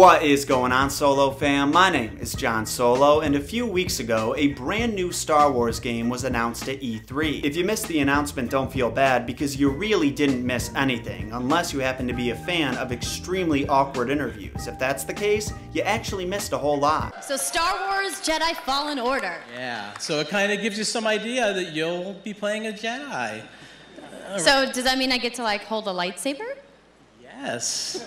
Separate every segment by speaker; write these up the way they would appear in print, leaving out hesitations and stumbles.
Speaker 1: What is going on, Solo fam? My name is John Solo, and a few weeks ago, a brand new Star Wars game was announced at E3. If you missed the announcement, don't feel bad, because you really didn't miss anything, unless you happen to be a fan of extremely awkward interviews. If that's the case, you actually missed a whole lot.
Speaker 2: So Star Wars Jedi Fallen Order.
Speaker 3: Yeah, so it kind of gives you some idea that you'll be playing a Jedi.
Speaker 2: So does that mean I get to like hold a lightsaber?
Speaker 3: Yes.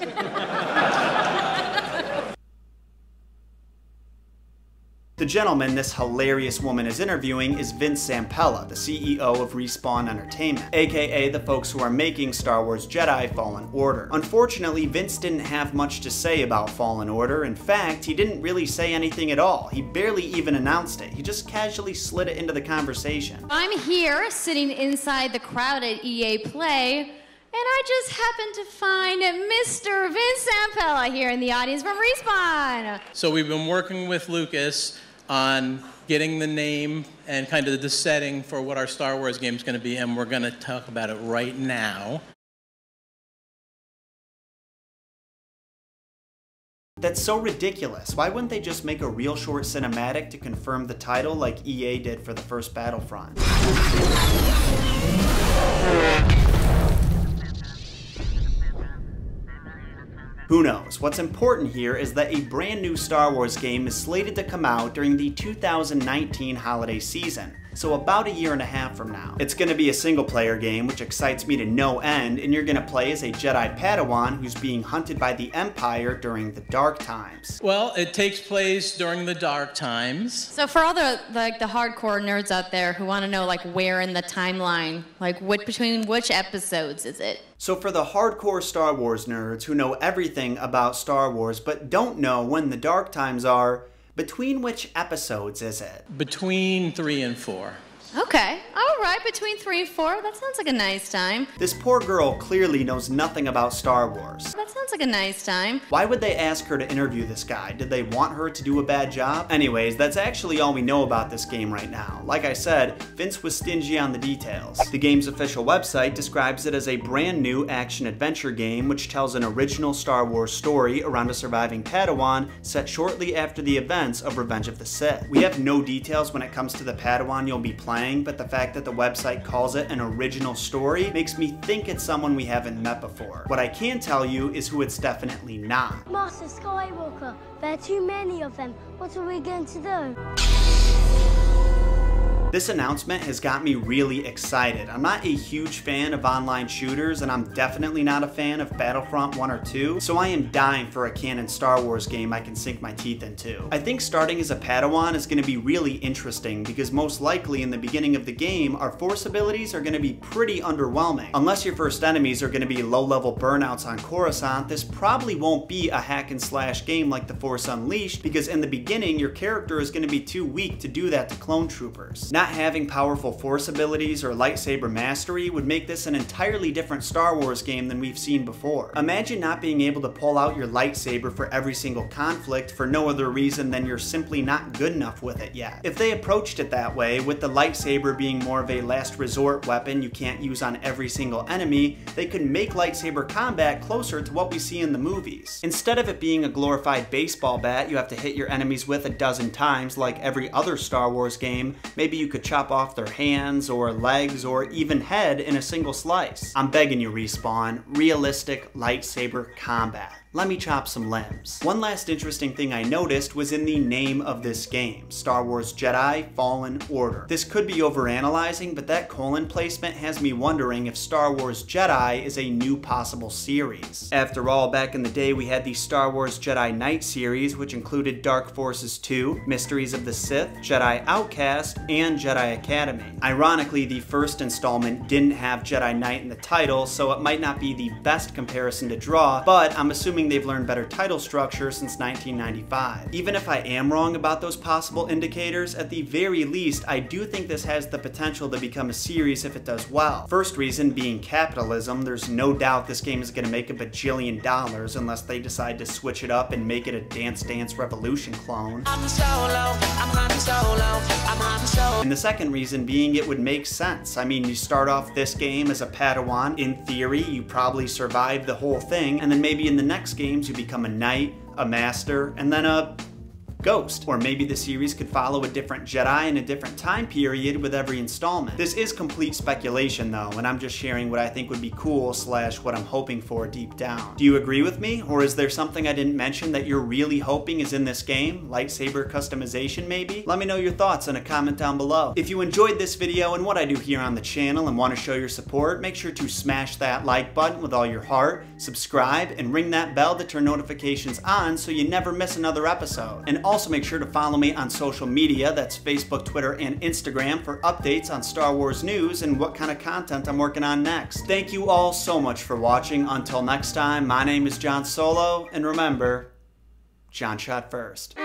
Speaker 1: The gentleman this hilarious woman is interviewing is Vince Zampella, the CEO of Respawn Entertainment, aka the folks who are making Star Wars Jedi Fallen Order. Unfortunately, Vince didn't have much to say about Fallen Order. In fact, he didn't really say anything at all. He barely even announced it. He just casually slid it into the conversation.
Speaker 2: I'm here, sitting inside the crowd at EA Play, and I just happened to find Mr. Vince Zampella here in the audience from Respawn.
Speaker 3: So we've been working with Lucas on getting the name and kind of the setting for what our Star Wars game is going to be, and we're going to talk about it right now.
Speaker 1: That's so ridiculous. Why wouldn't they just make a real short cinematic to confirm the title like EA did for the first Battlefront? Who knows? What's important here is that a brand new Star Wars game is slated to come out during the 2019 holiday season, so about a year and a half from now. It's going to be a single-player game, which excites me to no end, and you're going to play as a Jedi Padawan who's being hunted by the Empire during the Dark Times.
Speaker 3: Well, it takes place during the Dark Times.
Speaker 2: So for all the hardcore nerds out there who want to know like where in the timeline, like between which episodes is it?
Speaker 1: So for the hardcore Star Wars nerds who know everything about Star Wars but don't know when the Dark Times are, between which episodes is it?
Speaker 3: Between 3 and 4.
Speaker 2: Okay, all right, between 3 and 4. That sounds like a nice time.
Speaker 1: This poor girl clearly knows nothing about Star Wars.
Speaker 2: That sounds like a nice time.
Speaker 1: Why would they ask her to interview this guy? Did they want her to do a bad job? Anyways, that's actually all we know about this game right now. Like I said, Vince was stingy on the details. The game's official website describes it as a brand new action-adventure game which tells an original Star Wars story around a surviving Padawan set shortly after the events of Revenge of the Sith. We have no details when it comes to the Padawan you'll be playing, but the fact that the website calls it an original story makes me think it's someone we haven't met before. What I can tell you is who it's definitely not.
Speaker 4: Master Skywalker, there are too many of them. What are we going to do?
Speaker 1: This announcement has got me really excited. I'm not a huge fan of online shooters, and I'm definitely not a fan of Battlefront 1 or 2, so I am dying for a canon Star Wars game I can sink my teeth into. I think starting as a Padawan is going to be really interesting, because most likely in the beginning of the game, our Force abilities are going to be pretty underwhelming. Unless your first enemies are going to be low-level burnouts on Coruscant, this probably won't be a hack-and-slash game like The Force Unleashed, because in the beginning, your character is going to be too weak to do that to clone troopers. Not having powerful Force abilities or lightsaber mastery would make this an entirely different Star Wars game than we've seen before. Imagine not being able to pull out your lightsaber for every single conflict for no other reason than you're simply not good enough with it yet. If they approached it that way, with the lightsaber being more of a last resort weapon you can't use on every single enemy, they could make lightsaber combat closer to what we see in the movies. Instead of it being a glorified baseball bat you have to hit your enemies with a dozen times like every other Star Wars game, maybe you could chop off their hands or legs or even head in a single slice. I'm begging you, Respawn, realistic lightsaber combat. Let me chop some limbs. One last interesting thing I noticed was in the name of this game, Star Wars Jedi Fallen Order. This could be overanalyzing, but that colon placement has me wondering if Star Wars Jedi is a new possible series. After all, back in the day we had the Star Wars Jedi Knight series, which included Dark Forces 2, Mysteries of the Sith, Jedi Outcast, and Jedi Academy. Ironically, the first installment didn't have Jedi Knight in the title, so it might not be the best comparison to draw, but I'm assuming they've learned better title structure since 1995. Even if I am wrong about those possible indicators, at the very least, I do think this has the potential to become a series if it does well. First reason being capitalism. There's no doubt this game is going to make a bajillion dollars unless they decide to switch it up and make it a Dance Dance Revolution clone. And the second reason being it would make sense. I mean, you start off this game as a Padawan. In theory, you probably survive the whole thing, and then maybe in the next games you become a knight, a Master, and then a Ghost. Or maybe the series could follow a different Jedi in a different time period with every installment. This is complete speculation though, and I'm just sharing what I think would be cool / what I'm hoping for deep down. Do you agree with me? Or is there something I didn't mention that you're really hoping is in this game? Lightsaber customization maybe? Let me know your thoughts in a comment down below. If you enjoyed this video and what I do here on the channel and want to show your support, make sure to smash that like button with all your heart, subscribe, and ring that bell to turn notifications on so you never miss another episode. And also make sure to follow me on social media, that's Facebook, Twitter, and Instagram, for updates on Star Wars news and what kind of content I'm working on next. Thank you all so much for watching. Until next time, my name is John Solo, and remember, John shot first.